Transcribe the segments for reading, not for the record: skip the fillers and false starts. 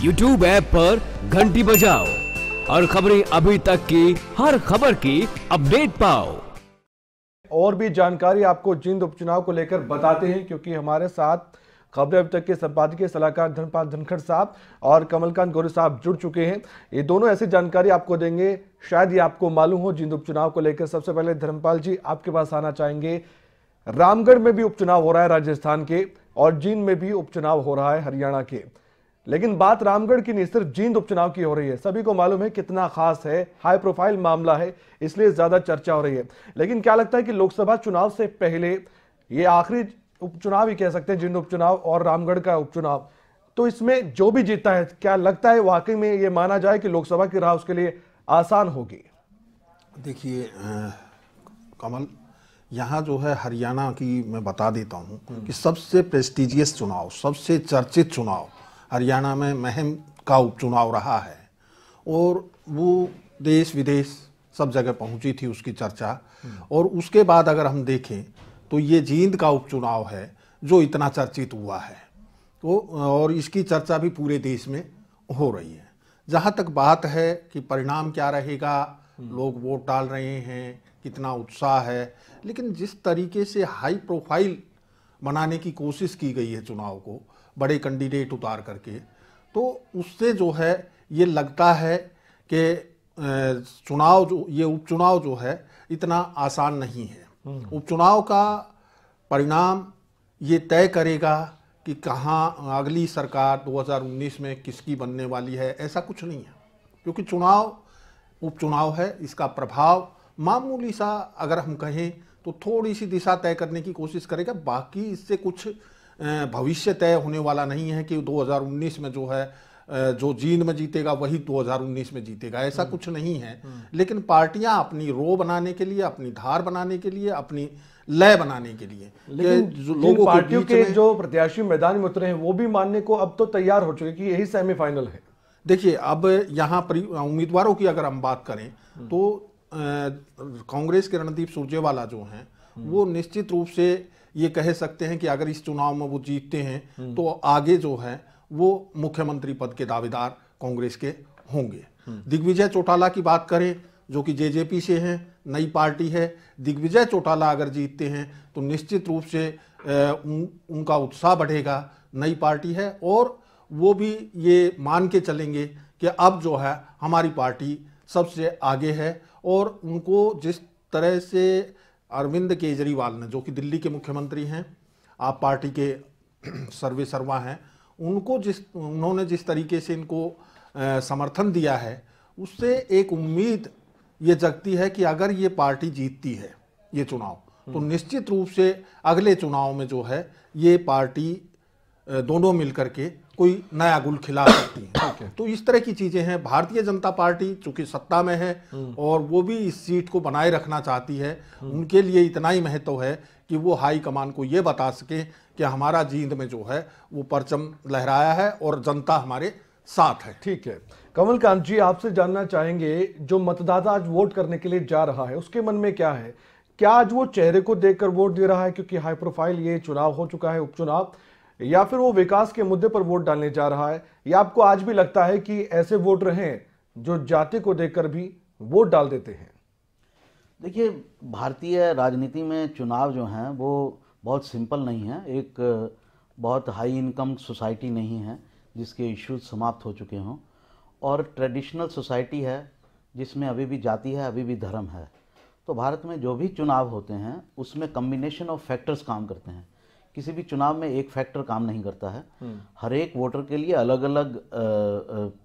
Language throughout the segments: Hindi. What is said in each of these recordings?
YouTube ऐप पर घंटी बजाओ और खबरें अभी तक की हर खबर की अपडेट पाओ। और भी जानकारी आपको जींद उपचुनाव को लेकर बताते हैं, क्योंकि हमारे साथ खबरें अभी तक के संपादकीय सलाहकार धर्मपाल धनखड़ साहब और कमलकांत गौरी साहब जुड़ चुके हैं। ये दोनों ऐसी जानकारी आपको देंगे, शायद ये आपको मालूम हो जींद उपचुनाव को लेकर। सबसे पहले धर्मपाल जी आपके पास आना चाहेंगे। रामगढ़ में भी उपचुनाव हो रहा है राजस्थान के, और जींद में भी उपचुनाव हो रहा है हरियाणा के। लेकिन बात रामगढ़ की नहीं, सिर्फ जींद उपचुनाव की हो रही है। सभी को मालूम है कितना खास है, हाई प्रोफाइल मामला है, इसलिए ज्यादा चर्चा हो रही है। लेकिन क्या लगता है कि लोकसभा चुनाव से पहले ये आखिरी उपचुनाव ही कह सकते हैं, जींद उपचुनाव और रामगढ़ का उपचुनाव, तो इसमें जो भी जीता है, क्या लगता है वाकई में ये माना जाए कि लोकसभा की राह उसके लिए आसान होगी? देखिए कमल, यहाँ जो है हरियाणा की मैं बता देता हूँ कि सबसे प्रेस्टिजियस चुनाव, सबसे चर्चित चुनाव हरियाणा में महम का उपचुनाव रहा है, और वो देश विदेश सब जगह पहुंची थी उसकी चर्चा। और उसके बाद अगर हम देखें तो ये जींद का उपचुनाव है जो इतना चर्चित हुआ है, तो और इसकी चर्चा भी पूरे देश में हो रही है। जहाँ तक बात है कि परिणाम क्या रहेगा, लोग वोट डाल रहे हैं, कितना उत्साह है, लेकिन जिस तरीके से हाई प्रोफाइल बनाने की कोशिश की गई है चुनाव को, बड़े कैंडिडेट उतार करके, तो उससे जो है ये लगता है कि चुनाव जो ये उपचुनाव जो है इतना आसान नहीं है। उपचुनाव का परिणाम ये तय करेगा कि कहाँ अगली सरकार 2019 में किसकी बनने वाली है, ऐसा कुछ नहीं है। क्योंकि चुनाव उपचुनाव है, इसका प्रभाव मामूली सा अगर हम कहें तो थोड़ी सी दिशा तय करने की कोशिश करेगा। बाकी इससे कुछ भविष्य तय होने वाला नहीं है कि 2019 में जो है जो जींद में जीतेगा वही 2019 में जीतेगा, ऐसा कुछ नहीं है। लेकिन पार्टियां अपनी रो बनाने के लिए, अपनी धार बनाने के लिए, अपनी लय बनाने के लिए, लेकिन जो लोगों पार्टियों के जो प्रत्याशी मैदान में उतरे हैं वो भी मानने को अब तो तैयार हो चुके कि यही सेमीफाइनल है। देखिए, अब यहाँ पर उम्मीदवारों की अगर हम बात करें तो कांग्रेस के रणदीप सुरजेवाला जो हैं वो निश्चित रूप से ये कह सकते हैं कि अगर इस चुनाव में वो जीतते हैं तो आगे जो है वो मुख्यमंत्री पद के दावेदार कांग्रेस के होंगे। दिग्विजय चौटाला की बात करें जो कि जेजेपी से हैं, नई पार्टी है, दिग्विजय चौटाला अगर जीतते हैं तो निश्चित रूप से उनका उत्साह बढ़ेगा, नई पार्टी है, और वो भी ये मान के चलेंगे कि अब जो है हमारी पार्टी सबसे आगे है। और उनको जिस तरह से अरविंद केजरीवाल ने, जो कि दिल्ली के मुख्यमंत्री हैं, आप पार्टी के सर्वे सर्वा हैं, उन्होंने जिस तरीके से इनको समर्थन दिया है, उससे एक उम्मीद ये जगती है कि अगर ये पार्टी जीतती है ये चुनाव तो निश्चित रूप से अगले चुनाव में जो है ये पार्टी दोनों मिलकर के कोई नया गुल खिला सकती है। तो इस तरह की चीजें हैं। भारतीय जनता पार्टी चूंकि सत्ता में है और वो भी इस सीट को बनाए रखना चाहती है, उनके लिए इतना ही महत्व है कि वो हाई कमान को ये बता सके कि हमारा जींद में जो है वो परचम लहराया है और जनता हमारे साथ है। ठीक है, कमलकांत जी आपसे जानना चाहेंगे, जो मतदाता आज वोट करने के लिए जा रहा है उसके मन में क्या है? क्या आज वो चेहरे को देखकर वोट दे रहा है क्योंकि हाई प्रोफाइल ये चुनाव हो चुका है, उपचुनाव, या फिर वो विकास के मुद्दे पर वोट डालने जा रहा है? या आपको आज भी लगता है कि ऐसे वोटर हैं जो जाति को देखकर भी वोट डाल देते हैं? देखिए, भारतीय राजनीति में चुनाव जो हैं वो बहुत सिंपल नहीं है। एक बहुत हाई इनकम सोसाइटी नहीं है जिसके इश्यूज समाप्त हो चुके हों, और ट्रेडिशनल सोसाइटी है जिसमें अभी भी जाति है, अभी भी धर्म है। तो भारत में जो भी चुनाव होते हैं उसमें कम्बिनेशन ऑफ फैक्टर्स काम करते हैं। किसी भी चुनाव में एक फैक्टर काम नहीं करता है। हर एक वोटर के लिए अलग अलग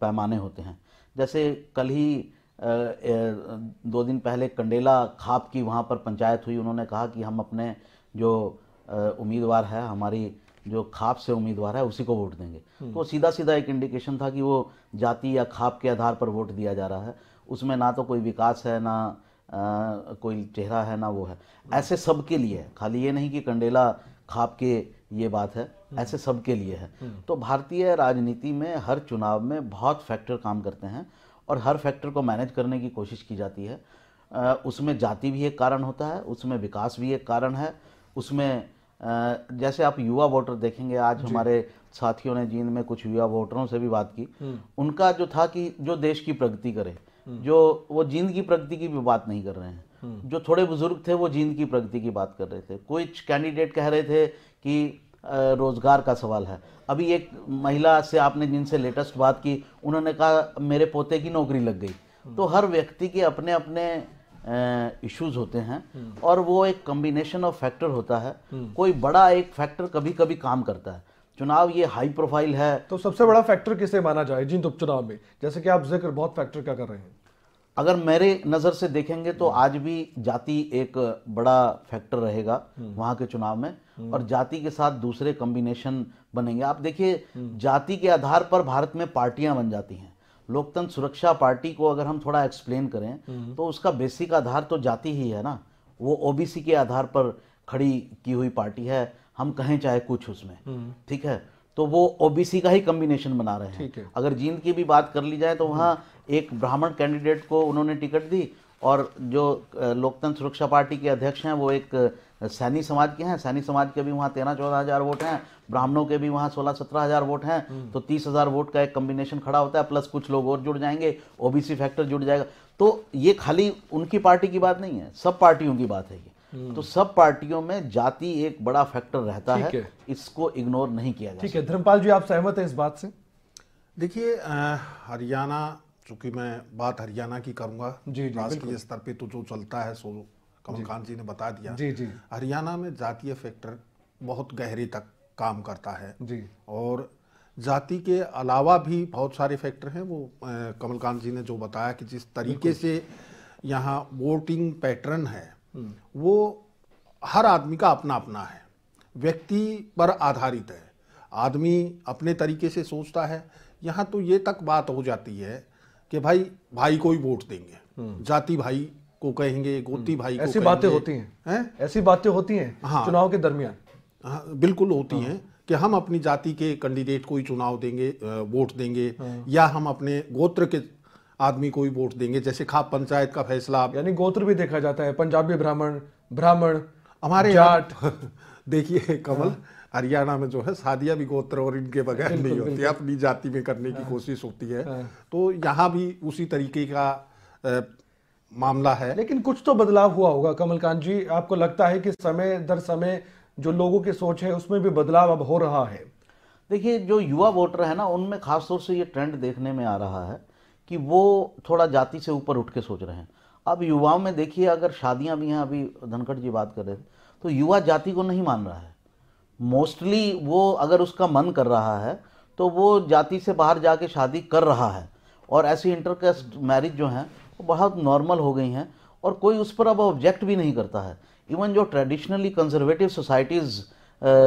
पैमाने होते हैं। जैसे कल ही 2 दिन पहले कंडेला खाप की वहाँ पर पंचायत हुई। उन्होंने कहा कि हम अपने जो उम्मीदवार है, हमारी जो खाप से उम्मीदवार है उसी को वोट देंगे। तो सीधा सीधा एक इंडिकेशन था कि वो जाति या खाप के आधार पर वोट दिया जा रहा है। उसमें ना तो कोई विकास है, ना कोई चेहरा है, ना वो है। ऐसे सबके लिए है, खाली ये नहीं कि कंडेला खाप के ये बात है, ऐसे सबके लिए है। तो भारतीय राजनीति में हर चुनाव में बहुत फैक्टर काम करते हैं और हर फैक्टर को मैनेज करने की कोशिश की जाती है। उसमें जाति भी एक कारण होता है, उसमें विकास भी एक कारण है, उसमें जैसे आप युवा वोटर देखेंगे, आज हमारे साथियों ने जींद में कुछ युवा वोटरों से भी बात की, उनका जो था कि जो देश की प्रगति करे, जो वो जींद की प्रगति की भी बात नहीं कर रहे हैं। जो थोड़े बुजुर्ग थे वो जींद की प्रगति की बात कर रहे थे। कुछ कैंडिडेट कह रहे थे कि रोजगार का सवाल है। अभी एक महिला से आपने जिनसे लेटेस्ट बात की, उन्होंने कहा मेरे पोते की नौकरी लग गई। तो हर व्यक्ति के अपने अपने इश्यूज होते हैं और वो एक कॉम्बिनेशन ऑफ फैक्टर होता है। कोई बड़ा एक फैक्टर कभी कभी काम करता है। चुनाव ये हाई प्रोफाइल है, तो सबसे बड़ा फैक्टर किसे माना जाए जींद उपचुनाव में? जैसे कि आप जिक्र बहुत फैक्टर का कर रहे हैं। अगर मेरे नज़र से देखेंगे तो आज भी जाति एक बड़ा फैक्टर रहेगा वहाँ के चुनाव में, और जाति के साथ दूसरे कॉम्बिनेशन बनेंगे। आप देखिए, जाति के आधार पर भारत में पार्टियां बन जाती हैं। लोकतंत्र सुरक्षा पार्टी को अगर हम थोड़ा एक्सप्लेन करें तो उसका बेसिक आधार तो जाति ही है ना। वो ओबीसी के आधार पर खड़ी की हुई पार्टी है, हम कहें चाहे कुछ उसमें, ठीक है। तो वो ओबीसी का ही कॉम्बिनेशन बना रहे हैं। अगर जींद की भी बात कर ली जाए तो वहाँ एक ब्राह्मण कैंडिडेट को उन्होंने टिकट दी, और जो लोकतंत्र सुरक्षा पार्टी के अध्यक्ष हैं वो एक सैनी समाज के हैं। सैनी समाज के भी वहाँ 13-14 हज़ार वोट हैं, ब्राह्मणों के भी वहाँ 16-17 हज़ार वोट हैं। तो 30 हज़ार वोट का एक कॉम्बिनेशन खड़ा होता है, प्लस कुछ लोग और जुड़ जाएंगे, ओबीसी फैक्टर जुड़ जाएगा। तो ये खाली उनकी पार्टी की बात नहीं है, सब पार्टियों की बात है ये। तो सब पार्टियों में जाति एक बड़ा फैक्टर रहता है, इसको इग्नोर नहीं किया जा सकता। ठीक है, धर्मपाल जी आप सहमत हैं इस बात से? देखिए, हरियाणा, चूंकि मैं बात हरियाणा की करूंगा, राष्ट्रीय स्तर पे तो जो चलता है सो कमलकांत जी ने बता दिया। हरियाणा में जातीय फैक्टर बहुत गहरे तक काम करता है जी, और जाति के अलावा भी बहुत सारे फैक्टर हैं। वो कमलकांत जी ने जो बताया कि जिस तरीके से यहाँ वोटिंग पैटर्न है वो हर आदमी का अपना अपना है, व्यक्ति पर आधारित है। आदमी अपने तरीके से सोचता है। यहाँ तो ये तक बात हो जाती है कि भाई को ही वोट देंगे, जाति भाई को कहेंगे, गोती भाई को ऐसी बातें होती हैं? ऐसी बातें होती हैं हाँ, चुनाव के दरमियान? हाँ, बिल्कुल होती हैं कि हम अपनी जाति के कैंडिडेट को ही चुनाव देंगे, वोट देंगे, या हम अपने गोत्र के आदमी को ही वोट देंगे। जैसे खाप पंचायत का फैसला, यानी गोत्र भी देखा जाता है, पंजाबी ब्राह्मण हमारे जाट देखिए कमल, हरियाणा में जो है शादियां भी गोत्र और इनके बगैर नहीं होती, अपनी जाति में करने की कोशिश होती है। तो यहाँ भी उसी तरीके का मामला है। लेकिन कुछ तो बदलाव हुआ होगा कमलकांत जी, आपको लगता है कि समय दर समय जो लोगों की सोच है उसमें भी बदलाव अब हो रहा है? देखिए, जो युवा वोटर है ना, उनमें खासतौर से ये ट्रेंड देखने में आ रहा है कि वो थोड़ा जाति से ऊपर उठ के सोच रहे हैं। अब युवाओं में देखिए, अगर शादियां भी हैं, अभी धनखड़ जी बात कर रहे थे, तो युवा जाति को नहीं मान रहा है। मोस्टली वो अगर उसका मन कर रहा है तो वो जाति से बाहर जाके शादी कर रहा है, और ऐसी इंटरकास्ट मैरिज जो हैं वो बहुत नॉर्मल हो गई हैं, और कोई उस पर अब ऑब्जेक्ट भी नहीं करता है। इवन जो ट्रेडिशनली कंजर्वेटिव सोसाइटीज़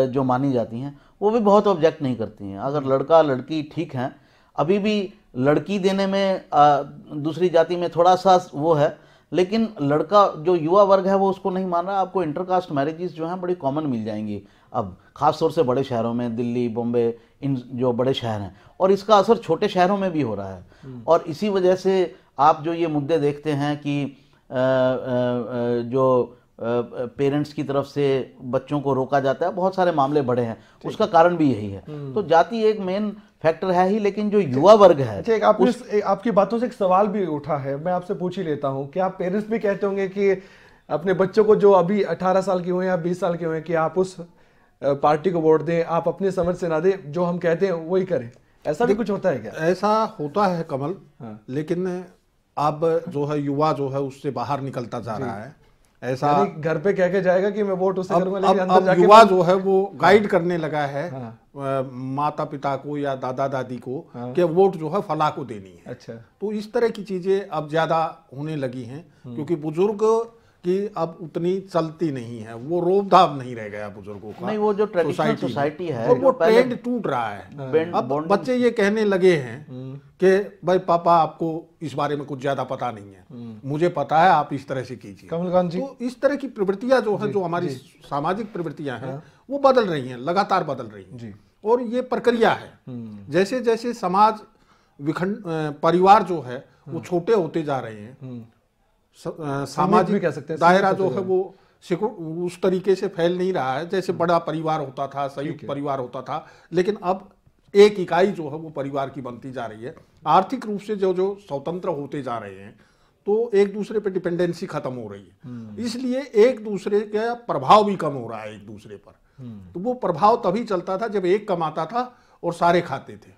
जो मानी जाती हैं वो भी बहुत ऑब्जेक्ट नहीं करती हैं। अगर लड़का लड़की ठीक हैं, अभी भी लड़की देने में दूसरी जाति में थोड़ा सा वो है, लेकिन लड़का जो युवा वर्ग है वो उसको नहीं मान रहा। आपको इंटरकास्ट मैरिजेस जो हैं बड़ी कॉमन मिल जाएंगी अब, खास तौर से बड़े शहरों में, दिल्ली, बॉम्बे, इन जो बड़े शहर हैं, और इसका असर छोटे शहरों में भी हो रहा है। और इसी वजह से आप जो ये मुद्दे देखते हैं कि जो पेरेंट्स की तरफ से बच्चों को रोका जाता है, बहुत सारे मामले बढ़े हैं, उसका कारण भी यही है। तो जाति एक मेन फैक्टर है ही, लेकिन जो युवा वर्ग है। अच्छा, आपकी बातों से एक सवाल भी उठा है, मैं आपसे पूछ ही लेता हूं कि आप पेरेंट्स भी कहते होंगे कि अपने बच्चों को जो अभी 18 साल के हुए या 20 साल के हुए कि आप उस पार्टी को वोट दें, आप अपनी समझ से ना दें, जो हम कहते हैं वही करें, ऐसा भी कुछ होता है क्या? ऐसा होता है कमल, लेकिन अब जो है युवा जो है उससे बाहर निकलता जा रहा है। ऐसा घर पे कह के जाएगा कि मैं वोट उसे करूंगा, लेकिन अंदर जाके युवा जो है वो गाइड करने लगा है माता पिता को या दादा दादी को कि वोट जो है फला को देनी है। अच्छा, तो इस तरह की चीजें अब ज्यादा होने लगी हैं, क्योंकि बुजुर्ग की अब उतनी चलती नहीं है, वो रोब-धाब नहीं रह गया बुजुर्गों का। नहीं, वो जो ट्रेडिशनल सोसाइटी है, तो वो ट्रेंड टूट रहा है। अब बच्चे ये कहने लगे हैं कि भाई पापा आपको इस बारे में कुछ ज्यादा पता नहीं है, मुझे पता है, आप इस तरह से कीजिए। कमलकांत जी, तो इस तरह की प्रवृत्तियां जो है, जो हमारी सामाजिक प्रवृत्तियां हैं, वो बदल रही हैं, लगातार बदल रही हैं, और ये प्रक्रिया है। जैसे जैसे समाज विखंड, परिवार जो है वो छोटे होते जा रहे हैं, सामाजिक कह सकते हैं, दायरा जो है वो उस तरीके से फैल नहीं रहा है जैसे बड़ा परिवार होता था, संयुक्त परिवार होता था, लेकिन अब एक इकाई जो है वो परिवार की बनती जा रही है। आर्थिक रूप से जो जो स्वतंत्र होते जा रहे हैं तो एक दूसरे पे डिपेंडेंसी खत्म हो रही है, इसलिए एक दूसरे का प्रभाव भी कम हो रहा है एक दूसरे पर। तो वो प्रभाव तभी चलता था जब एक कमाता था और सारे खाते थे।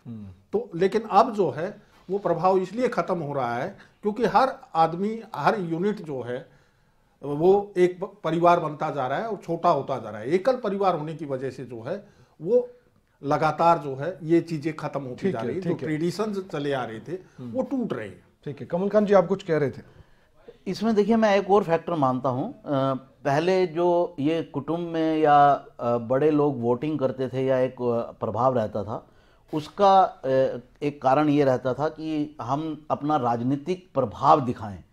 तो लेकिन अब जो है वो प्रभाव इसलिए खत्म हो रहा है क्योंकि हर आदमी, हर यूनिट जो है वो एक परिवार बनता जा रहा है और छोटा होता जा रहा है। एकल परिवार होने की वजह से जो है वो लगातार जो है ये चीजें खत्म होती जा रही है, जो ट्रेडिशंस चले आ रहे थे वो टूट रहे हैं। ठीक है, कमलकांत जी आप कुछ कह रहे थे। इसमें देखिए मैं एक और फैक्टर मानता हूँ। पहले जो ये कुटुंब में या बड़े लोग वोटिंग करते थे या एक प्रभाव रहता था, उसका एक कारण ये रहता था कि हम अपना राजनीतिक प्रभाव दिखाएं।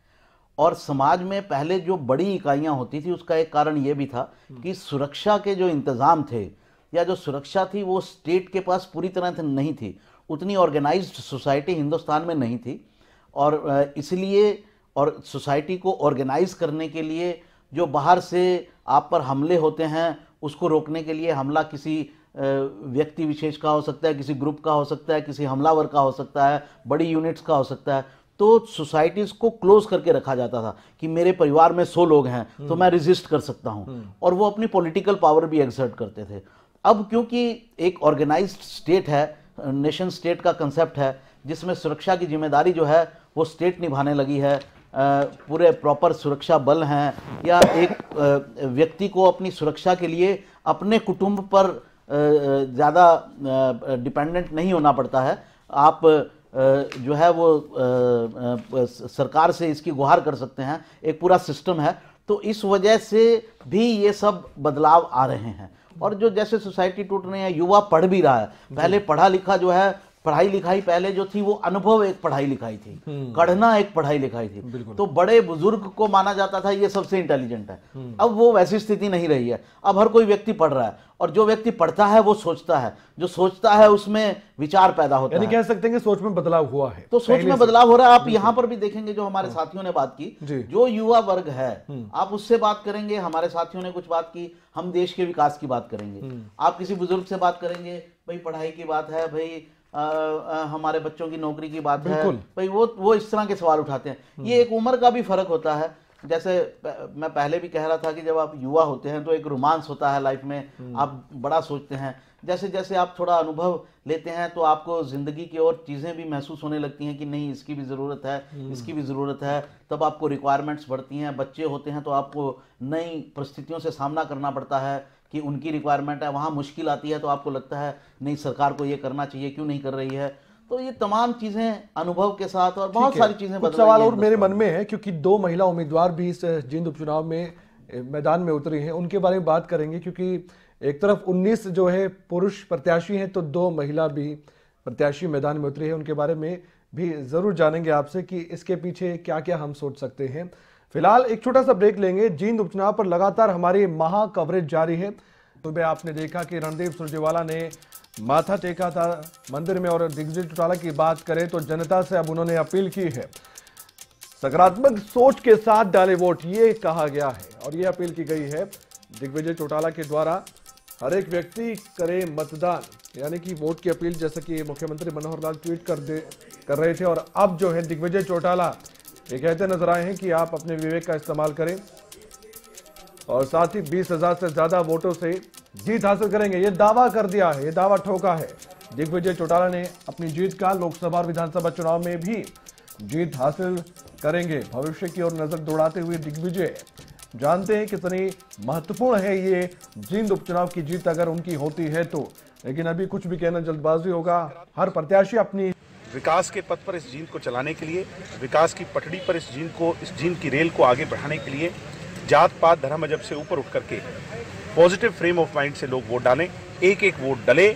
और समाज में पहले जो बड़ी इकाइयां होती थी उसका एक कारण ये भी था कि सुरक्षा के जो इंतज़ाम थे या जो सुरक्षा थी वो स्टेट के पास पूरी तरह से नहीं थी, उतनी ऑर्गेनाइज्ड सोसाइटी हिंदुस्तान में नहीं थी। और इसलिए और सोसाइटी को ऑर्गेनाइज करने के लिए जो बाहर से आप पर हमले होते हैं उसको रोकने के लिए हमला किसी व्यक्ति विशेष का हो सकता है, किसी ग्रुप का हो सकता है, किसी हमलावर का हो सकता है, बड़ी यूनिट्स का हो सकता है। तो सोसाइटीज़ को क्लोज करके रखा जाता था कि मेरे परिवार में 100 लोग हैं तो मैं रेजिस्ट कर सकता हूं, और वो अपनी पॉलिटिकल पावर भी एक्सर्ट करते थे। अब क्योंकि एक ऑर्गेनाइज्ड स्टेट है, नेशन स्टेट का कंसेप्ट है जिसमें सुरक्षा की जिम्मेदारी जो है वो स्टेट निभाने लगी है, पूरे प्रॉपर सुरक्षा बल हैं, या एक व्यक्ति को अपनी सुरक्षा के लिए अपने कुटुंब पर ज़्यादा डिपेंडेंट नहीं होना पड़ता है। आप जो है वो सरकार से इसकी गुहार कर सकते हैं, एक पूरा सिस्टम है। तो इस वजह से भी ये सब बदलाव आ रहे हैं। और जो जैसे सोसाइटी टूट रही है, युवा पढ़ भी रहा है। पहले पढ़ा लिखा जो है, पढ़ाई लिखाई पहले जो थी वो अनुभव एक पढ़ाई लिखाई थी, पढ़ना एक पढ़ाई लिखाई थी। तो बड़े बुजुर्ग को माना जाता था ये सबसे इंटेलिजेंट है। अब वो वैसी स्थिति नहीं रही है। अब हर कोई व्यक्ति पढ़ रहा है, और जो व्यक्ति पढ़ता है वो सोचता है, जो सोचता है उसमें विचार पैदा होता है। यानी कह सकते हैं कि सोच में बदलाव हुआ है। तो सोच में बदलाव हो रहा है। आप यहाँ पर भी देखेंगे जो हमारे साथियों ने बात की, जो युवा वर्ग है आप उससे बात करेंगे, हमारे साथियों ने कुछ बात की, हम देश के विकास की बात करेंगे। आप किसी बुजुर्ग से बात करेंगे, भाई पढ़ाई की बात है, भाई हमारे बच्चों की नौकरी की बात है, भाई वो इस तरह के सवाल उठाते हैं। ये एक उम्र का भी फर्क होता है। जैसे मैं पहले भी कह रहा था कि जब आप युवा होते हैं तो एक रोमांस होता है लाइफ में, आप बड़ा सोचते हैं। जैसे जैसे आप थोड़ा अनुभव लेते हैं तो आपको ज़िंदगी की और चीज़ें भी महसूस होने लगती हैं कि नहीं इसकी भी ज़रूरत है, इसकी भी ज़रूरत है। तब आपको रिक्वायरमेंट्स बढ़ती हैं। बच्चे होते हैं तो आपको नई परिस्थितियों से सामना करना पड़ता है कि उनकी रिक्वायरमेंट है, वहाँ मुश्किल आती है तो आपको लगता है नहीं सरकार को ये करना चाहिए, क्यों नहीं कर रही है। तो ये तमाम चीजें अनुभव के साथ और बहुत सारी चीजें कुछ सवाल और मेरे मन में है, क्योंकि 2 महिला उम्मीदवार भी इस जींद उपचुनाव में मैदान में उतरी हैं, उनके बारे में बात करेंगे। क्योंकि एक तरफ 19 जो है पुरुष प्रत्याशी हैं तो 2 महिला भी प्रत्याशी मैदान में उतरी है। उनके बारे में भी जरूर जानेंगे आपसे कि इसके पीछे क्या क्या हम सोच सकते हैं। फिलहाल एक छोटा सा ब्रेक लेंगे। जींद उपचुनाव पर लगातार हमारी महा कवरेज जारी है। सुबह आपने देखा कि रणदीप सुरजेवाला ने माथा टेका था मंदिर में, और दिग्विजय चौटाला की बात करें तो जनता से अब उन्होंने अपील की है सकारात्मक सोच के साथ डाले वोट, ये कहा गया है और ये अपील की गई है दिग्विजय चौटाला के द्वारा। हर एक व्यक्ति करे मतदान, यानी कि वोट की अपील, जैसा कि मुख्यमंत्री मनोहर लाल ट्वीट कर रहे थे। और अब जो है दिग्विजय चौटाला ये कहते नजर आए हैं कि आप अपने विवेक का इस्तेमाल करें और साथ ही 20,000 से ज्यादा वोटों से जीत हासिल करेंगे। ये दावा कर दिया है, ये दावा ठोका है दिग्विजय चौटाला ने अपनी जीत का। लोकसभा और विधानसभा चुनाव में भी जीत हासिल करेंगे। भविष्य की ओर नजर दौड़ाते हुए दिग्विजय जानते हैं कितनी महत्वपूर्ण है ये जींद उपचुनाव की जीत अगर उनकी होती है तो। लेकिन अभी कुछ भी कहना जल्दबाजी होगा। हर प्रत्याशी अपनी विकास के पथ पर इस जींद को चलाने के लिए, विकास की पटड़ी पर इस जींद की रेल को आगे बढ़ाने के लिए जात पात धर्म मजहब से ऊपर उठ करके पॉजिटिव फ्रेम ऑफ माइंड से लोग वोट डालें, एक एक वोट डले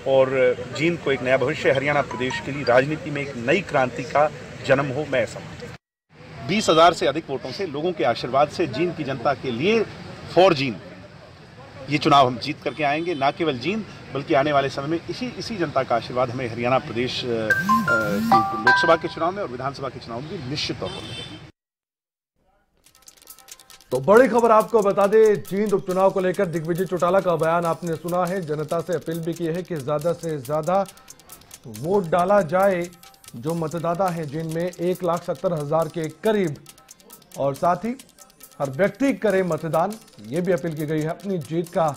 और जींद को एक नया भविष्य, हरियाणा प्रदेश के लिए राजनीति में एक नई क्रांति का जन्म हो, मैं ऐसा मानता हूं। 20,000 से अधिक वोटों से, लोगों के आशीर्वाद से, जींद की जनता के लिए, फॉर जींद ये चुनाव हम जीत करके आएंगे। ना केवल जींद बल्कि आने वाले समय में इसी जनता का आशीर्वाद हमें हरियाणा प्रदेश लोकसभा के चुनाव में और विधानसभा के चुनाव में भी निश्चित तौर पर मिलेगा। तो बड़ी खबर आपको बता दें, जींद उपचुनाव को लेकर दिग्विजय चौटाला का बयान आपने सुना है। जनता से अपील भी की है कि ज्यादा से ज्यादा वोट डाला जाए। जो मतदाता हैं जिनमें 1,70,000 के करीब, और साथ ही हर व्यक्ति करे मतदान, ये भी अपील की गई है। अपनी जीत का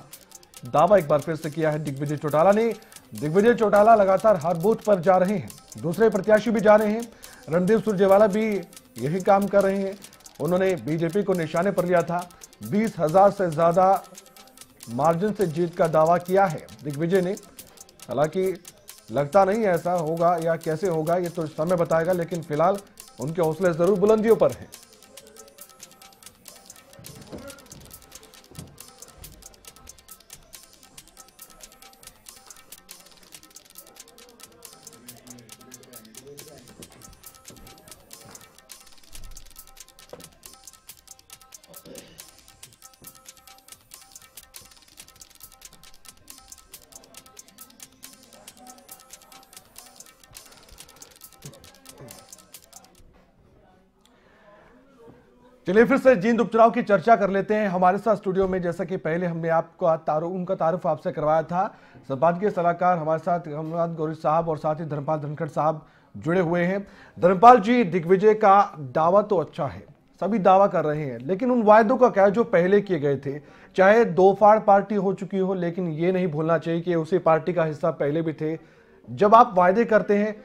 दावा एक बार फिर से किया है दिग्विजय चौटाला ने। दिग्विजय चौटाला लगातार हर बूथ पर जा रहे हैं, दूसरे प्रत्याशी भी जा रहे हैं। रणदीप सुरजेवाला भी यही काम कर रहे हैं। उन्होंने बीजेपी को निशाने पर लिया था। 20,000 से ज्यादा मार्जिन से जीत का दावा किया है दिग्विजय ने। हालांकि लगता नहीं ऐसा होगा या कैसे होगा ये तो समय बताएगा, लेकिन फिलहाल उनके हौसले जरूर बुलंदियों पर हैं। चलिए फिर से जींद उपचुनाव की चर्चा कर लेते हैं। हमारे साथ स्टूडियो में, जैसा कि पहले हमने आपको उनका तारुफ आपसे करवाया था, संपादकीय सलाहकार हमारे साथ कमलकांत गौरी साहब और साथ ही धर्मपाल धनखड़ साहब जुड़े हुए हैं। धर्मपाल जी, दिग्विजय का दावा तो अच्छा है, सभी दावा कर रहे हैं, लेकिन उन वायदों का क्या जो पहले किए गए थे? चाहे दो फाड़ पार्टी हो चुकी हो, लेकिन ये नहीं भूलना चाहिए कि उसी पार्टी का हिस्सा पहले भी थे। जब आप वायदे करते हैं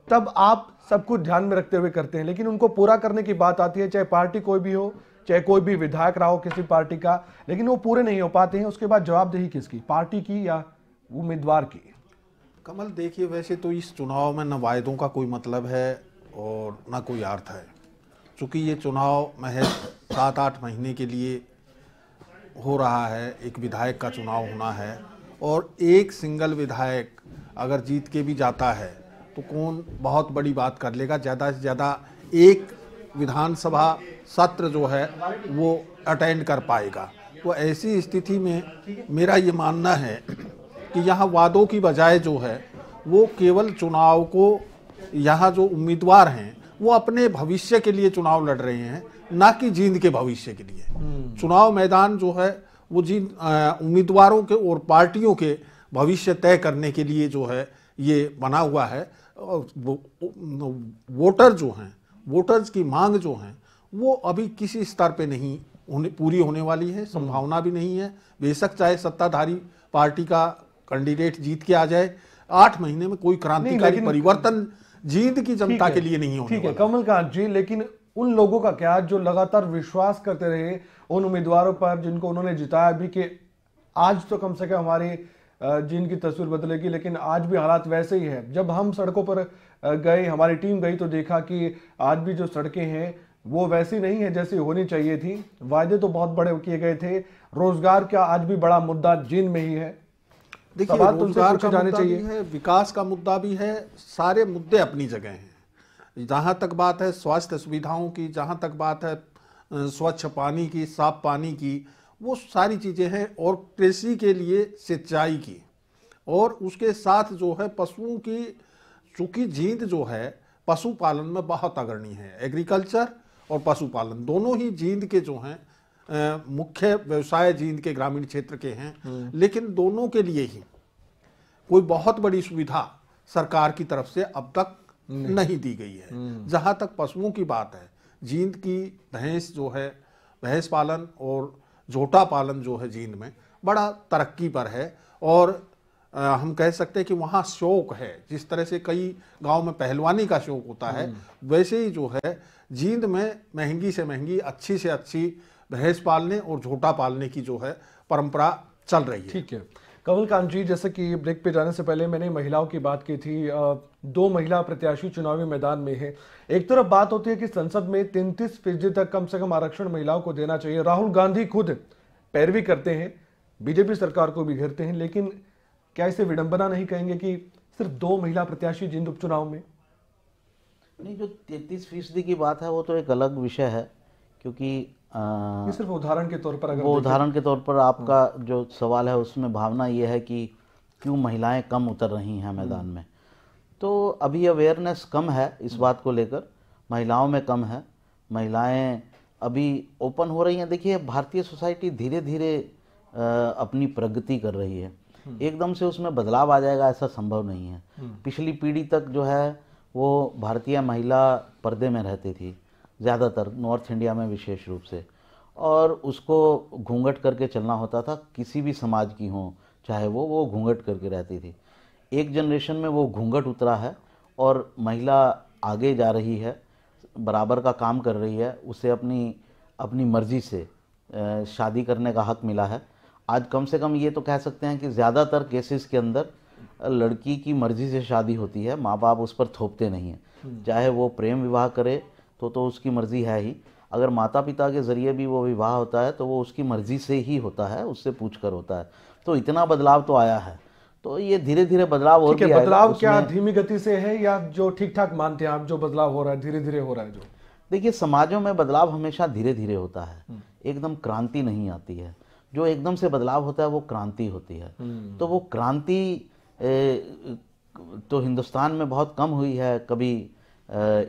तब आप सब कुछ ध्यान में रखते हुए करते हैं, लेकिन उनको पूरा करने की बात आती है, चाहे पार्टी कोई भी हो, चाहे कोई भी विधायक रहा हो किसी पार्टी का, लेकिन वो पूरे नहीं हो पाते हैं। उसके बाद जवाबदेही किसकी, पार्टी की या उम्मीदवार की? कमल, देखिए, वैसे तो इस चुनाव में न वायदों का कोई मतलब है और न कोई अर्थ है, क्योंकि ये चुनाव महज 7-8 महीने के लिए हो रहा है। एक विधायक का चुनाव होना है और एक सिंगल विधायक अगर जीत के भी जाता है तो कौन बहुत बड़ी बात कर लेगा। ज़्यादा से ज़्यादा एक विधानसभा सत्र जो है वो अटेंड कर पाएगा। तो ऐसी स्थिति में मेरा ये मानना है कि यहाँ वादों की बजाय जो है वो केवल चुनाव को, यहाँ जो उम्मीदवार हैं वो अपने भविष्य के लिए चुनाव लड़ रहे हैं, ना कि जींद के भविष्य के लिए। चुनाव मैदान जो है वो जींद उम्मीदवारों के और पार्टियों के भविष्य तय करने के लिए जो है ये बना हुआ है। और वोटर जो हैं, वोटर्स की मांग जो है वो अभी किसी स्तर पे नहीं पूरी होने वाली है, संभावना भी नहीं है। बेशक चाहे सत्ताधारी पार्टी का कैंडिडेट जीत के आ जाए, 8 महीने में कोई क्रांतिकारी परिवर्तन जींद की जनता के लिए नहीं होने ठीक है कमलकांत जी, लेकिन उन लोगों का क्या जो लगातार विश्वास करते रहे उन उम्मीदवारों पर जिनको उन्होंने जिताया भी, कि आज तो कम से कम हमारी जींद की तस्वीर बदलेगी, लेकिन आज भी हालात वैसे ही है। जब हम सड़कों पर गए, हमारी टीम गई, तो देखा कि आज भी जो सड़कें हैं वो वैसी नहीं है जैसी होनी चाहिए थी। वायदे तो बहुत बड़े किए गए थे। रोजगार का आज भी बड़ा मुद्दा जींद में ही है। देखिए, रोजगार का मुद्दा भी है, विकास का मुद्दा भी है, सारे मुद्दे अपनी जगह हैं। जहाँ तक बात है स्वास्थ्य सुविधाओं की, जहाँ तक बात है स्वच्छ पानी की, साफ पानी की, वो सारी चीज़ें हैं। और कृषि के लिए सिंचाई की, और उसके साथ जो है पशुओं की, चूँकि जींद जो है पशुपालन में बहुत अग्रणी है। एग्रीकल्चर और पशुपालन दोनों ही जींद के जो हैं मुख्य व्यवसाय जींद के ग्रामीण क्षेत्र के हैं, लेकिन दोनों के लिए ही कोई बहुत बड़ी सुविधा सरकार की तरफ से अब तक नहीं दी गई है। जहाँ तक पशुओं की बात है, जींद की भैंस जो है, भैंस पालन और झोटा पालन जो है जींद में बड़ा तरक्की पर है। और हम कह सकते हैं कि वहाँ शौक है। जिस तरह से कई गांव में पहलवानी का शौक होता है, वैसे ही जो है जींद में महंगी से महंगी, अच्छी से अच्छी भैंस पालने और झोटा पालने की जो है परंपरा चल रही है। ठीक है कमलकांत जी, जैसे कि ब्रेक पे जाने से पहले मैंने महिलाओं की बात की थी। 2 महिला प्रत्याशी चुनावी मैदान में है। एक तरफ बात होती है कि संसद में 33% तक कम से कम आरक्षण महिलाओं को देना चाहिए। राहुल गांधी खुद पैरवी करते हैं, बीजेपी सरकार को भी घेरते हैं, लेकिन क्या इसे विडंबना नहीं कहेंगे कि सिर्फ 2 महिला प्रत्याशी जींद उपचुनाव में? नहीं, जो 33% की बात है वो तो एक अलग विषय है, क्योंकि ये सिर्फ उदाहरण के तौर पर, अगर वो उदाहरण के तौर पर आपका जो सवाल है उसमें भावना ये है कि क्यों महिलाएं कम उतर रही हैं मैदान में। तो अभी अवेयरनेस कम है इस बात को लेकर, महिलाओं में कम है। महिलाएं अभी ओपन हो रही हैं। देखिए, भारतीय सोसाइटी धीरे धीरे अपनी प्रगति कर रही है। एकदम से उसमें बदलाव आ जाएगा ऐसा संभव नहीं है। पिछली पीढ़ी तक जो है वो भारतीय महिला पर्दे में रहती थी, ज़्यादातर नॉर्थ इंडिया में विशेष रूप से, और उसको घूंघट करके चलना होता था। किसी भी समाज की हो चाहे वो घूंघट करके रहती थी। एक जनरेशन में वो घूंघट उतरा है और महिला आगे जा रही है, बराबर का काम कर रही है, उसे अपनी मर्जी से शादी करने का हक मिला है। आज कम से कम ये तो कह सकते हैं कि ज़्यादातर केसेस के अंदर लड़की की मर्जी से शादी होती है, माँ बाप उस पर थोपते नहीं हैं। चाहे वो प्रेम विवाह करे तो उसकी मर्जी है ही, अगर माता पिता के ज़रिए भी वो विवाह होता है तो वो उसकी मर्जी से ही होता है, उससे पूछ कर होता है। तो इतना बदलाव तो आया है, तो ये धीरे धीरे बदलाव और भी आएगा। बदलाव क्या धीमी गति से है या जो ठीक ठाक मानते हैं आप, जो बदलाव हो रहा है धीरे धीरे हो रहा है? जो देखिए, समाजों में बदलाव हमेशा धीरे धीरे होता है, एकदम क्रांति नहीं आती है। जो एकदम से बदलाव होता है वो क्रांति होती है। तो वो क्रांति तो हिंदुस्तान में बहुत कम हुई है, कभी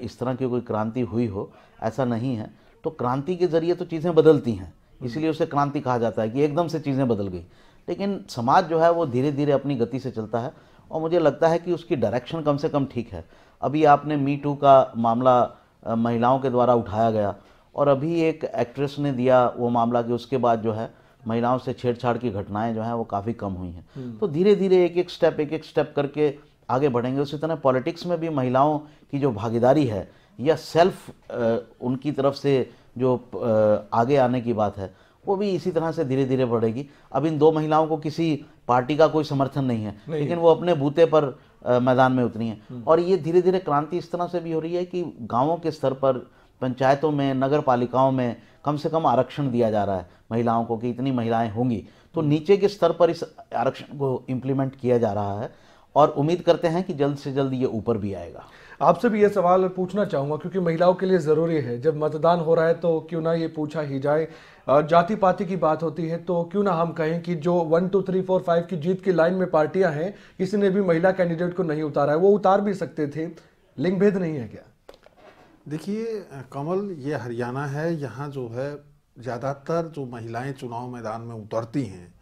इस तरह की कोई क्रांति हुई हो ऐसा नहीं है। तो क्रांति के जरिए तो चीज़ें बदलती हैं, इसलिए उसे क्रांति कहा जाता है कि एकदम से चीज़ें बदल गई। लेकिन समाज जो है वो धीरे धीरे अपनी गति से चलता है और मुझे लगता है कि उसकी डायरेक्शन कम से कम ठीक है। अभी आपने मी टू का मामला महिलाओं के द्वारा उठाया गया और अभी एक एक्ट्रेस ने दिया वो मामला कि उसके बाद जो है महिलाओं से छेड़छाड़ की घटनाएं जो हैं वो काफ़ी कम हुई हैं। तो धीरे धीरे एक एक स्टेप करके आगे बढ़ेंगे। उसी तरह पॉलिटिक्स में भी महिलाओं की जो भागीदारी है या सेल्फ उनकी तरफ से जो आगे आने की बात है वो भी इसी तरह से धीरे धीरे बढ़ेगी। अब इन 2 महिलाओं को किसी पार्टी का कोई समर्थन नहीं है, लेकिन वो अपने बूते पर मैदान में उतरी हैं। और ये धीरे धीरे क्रांति इस तरह से भी हो रही है कि गाँवों के स्तर पर, पंचायतों में, नगर पालिकाओं में कम से कम आरक्षण दिया जा रहा है महिलाओं को कि इतनी महिलाएं होंगी। तो नीचे के स्तर पर इस आरक्षण को इम्प्लीमेंट किया जा रहा है और उम्मीद करते हैं कि जल्द से जल्द ये ऊपर भी आएगा। आपसे भी ये सवाल पूछना चाहूँगा क्योंकि महिलाओं के लिए ज़रूरी है, जब मतदान हो रहा है तो क्यों ना ये पूछा ही जाए। जाति पाति की बात होती है तो क्यों ना हम कहें कि जो 1 2 3 4 5 की जीत की लाइन में पार्टियां हैं, किसी ने भी महिला कैंडिडेट को नहीं उतारा है, वो उतार भी सकते थे। लिंग भेद नहीं है क्या? देखिए कमल, ये हरियाणा है, यहाँ जो है ज़्यादातर जो महिलाएं चुनाव मैदान में उतरती हैं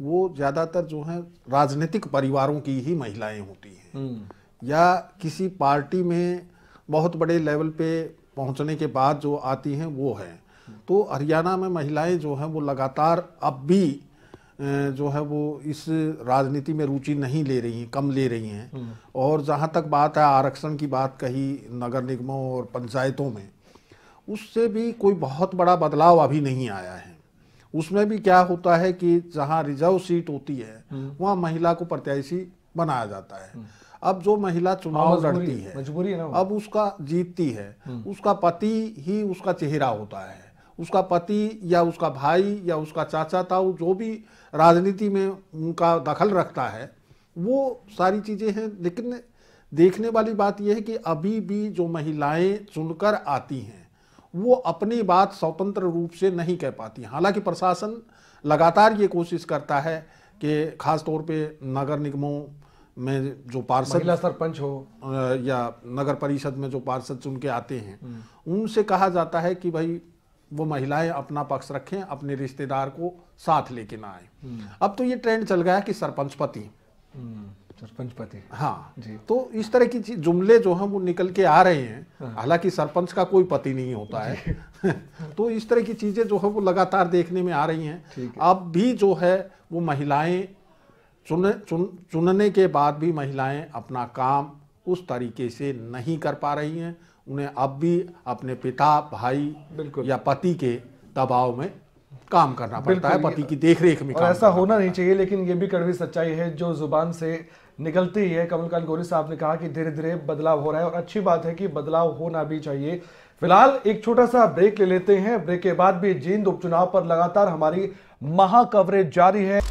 वो ज़्यादातर जो है राजनीतिक परिवारों की ही महिलाएं होती हैं या किसी पार्टी में बहुत बड़े लेवल पे पहुंचने के बाद जो आती हैं वो है। तो हरियाणा में महिलाएं जो हैं वो लगातार अब भी जो है वो इस राजनीति में रुचि नहीं ले रही हैं, कम ले रही हैं। और जहाँ तक बात है आरक्षण की बात कही नगर निगमों और पंचायतों में, उससे भी कोई बहुत बड़ा बदलाव अभी नहीं आया है। उसमें भी क्या होता है कि जहाँ रिजर्व सीट होती है वहाँ महिला को प्रत्याशी बनाया जाता है। अब जो महिला चुनाव लड़ती है, मजबूरी है ना, अब उसका जीतती है, उसका पति ही उसका चेहरा होता है। उसका पति या उसका भाई या उसका चाचा ताऊ जो भी राजनीति में उनका दखल रखता है वो सारी चीज़ें हैं। लेकिन देखने वाली बात यह है कि अभी भी जो महिलाएं चुनकर आती हैं वो अपनी बात स्वतंत्र रूप से नहीं कह पाती। हालांकि प्रशासन लगातार ये कोशिश करता है कि खास तौर पे नगर निगमों में जो पार्षद, महिला सरपंच हो या नगर परिषद में जो पार्षद चुन के आते हैं उनसे कहा जाता है कि भाई वो महिलाएं अपना पक्ष रखें, अपने रिश्तेदार को साथ लेके ना आए। अब तो ये ट्रेंड चल गया है कि सरपंच पति, सरपंच पति, हाँ जी। तो इस तरह की जुमले जो हैं वो निकल के आ रहे हैं। हालांकि सरपंच का कोई पति नहीं होता है तो इस तरह की चीजें जो है वो लगातार देखने में आ रही हैं। अब भी जो है वो महिलाएं चुनने के बाद भी महिलाएं अपना काम उस तरीके से नहीं कर पा रही हैं। उन्हें अब भी अपने पिता, भाई या पति के दबाव में काम करना पड़ता है, पति की देखरेख में। और ऐसा होना नहीं चाहिए, लेकिन ये भी कड़वी सच्चाई है जो जुबान से निकलती है। कमलकांत गौरी साहब ने कहा कि धीरे धीरे बदलाव हो रहा है और अच्छी बात है कि बदलाव होना भी चाहिए। फिलहाल एक छोटा सा ब्रेक ले लेते हैं। ब्रेक के बाद भी जींद उपचुनाव पर लगातार हमारी महा कवरेज जारी है।